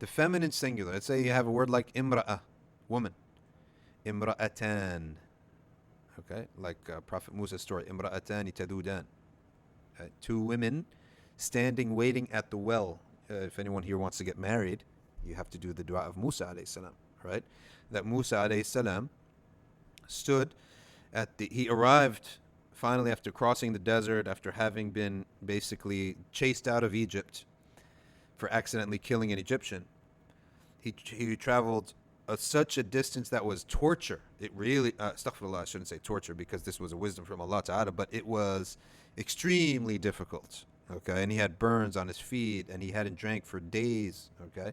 The feminine singular. Let's say you have a word like imra'ah, woman. Imra'atan. Okay, like Prophet Musa's story. Imra'atani tadudan. Two women standing waiting at the well. If anyone here wants to get married, you have to do the dua of Musa alayhi salam, right? That Musa alayhi salam stood he arrived finally after crossing the desert, after having been basically chased out of Egypt for accidentally killing an Egyptian. He traveled such a distance that was torture. It really, astaghfirullah, I shouldn't say torture because this was a wisdom from Allah Ta'ala, but it was extremely difficult. Okay, and he had burns on his feet, and he hadn't drank for days. Okay,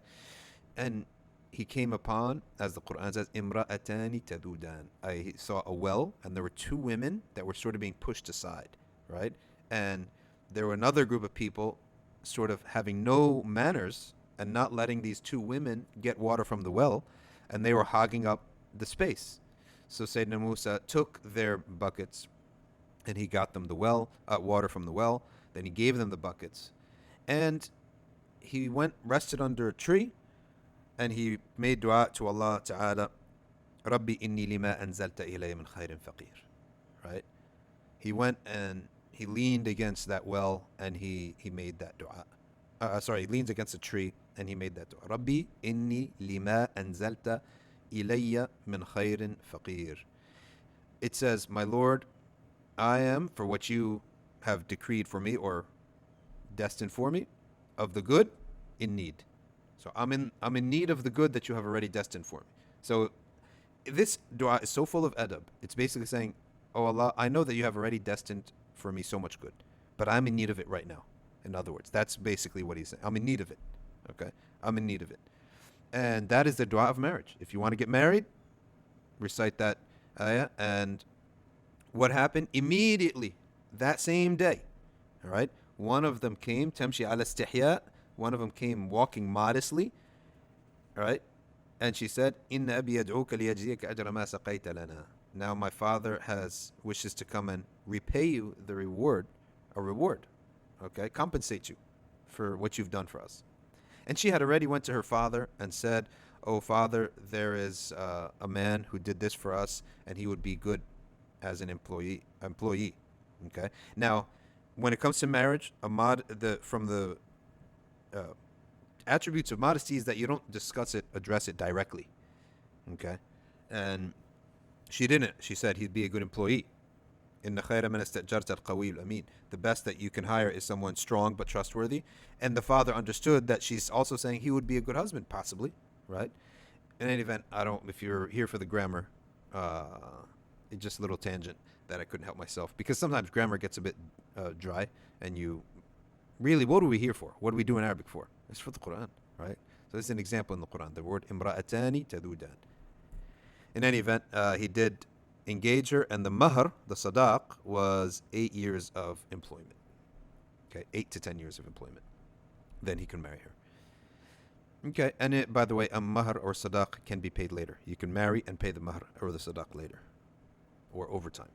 and he came upon, as the Quran says, imra'atani tadudan. I saw a well, and there were two women that were sort of being pushed aside, right? And there were another group of people sort of having no manners and not letting these two women get water from the well, and they were hogging up the space. So Sayyidina Musa took their buckets and he got them the water from the well. Then he gave them the buckets, and he went rested under a tree, and he made dua to Allah Ta'ala, Rabbi inni lima anzalta ilayya min khairin faqir. Right? He went and he leaned against that well and he made that dua. He leans against a tree and he made that dua. Rabbi inni lima anzalta ilayya min khairin faqir. It says, my Lord, I am for what you have decreed for me or destined for me of the good in need. So I'm in need of the good that you have already destined for me. So this dua is so full of adab. It's basically saying, oh Allah, I know that you have already destined for me so much good, but I'm in need of it right now. In other words, that's basically what he's saying. I'm in need of it. Okay? I'm in need of it. And that is the dua of marriage. If you want to get married, recite that ayah. And what happened? Immediately, that same day, all right, one of them came, tamshi ala istihya, one of them came walking modestly, all right, and she said, Inna abi yad'uka liyajziyaka ajra ma saqayta lana. Now my father wishes to come and repay you a reward, okay, compensate you for what you've done for us. And she had already went to her father and said, oh father, there is a man who did this for us, and he would be good as an employee. Okay. Now, when it comes to marriage, from the attributes of modesty is that you don't address it directly. Okay. And she didn't. She said he'd be a good employee. Inna khayra man istajarta al-qawi al-amin. The best that you can hire is someone strong but trustworthy. And the father understood that she's also saying he would be a good husband, possibly, right? In any event, if you're here for the grammar, it's just a little tangent that I couldn't help myself, because sometimes grammar gets a bit dry, and what are we here for? What do we do in Arabic for? It's for the Quran, right? So this is an example in the Quran, the word imra'atani tadudan. In any event, he did engage her, and the mahr, the sadaq, was 8 years of employment. Okay, 8 to 10 years of employment. Then he can marry her. Okay, and by the way, a mahr or sadaq can be paid later. You can marry and pay the mahr or the sadaq later, or over time.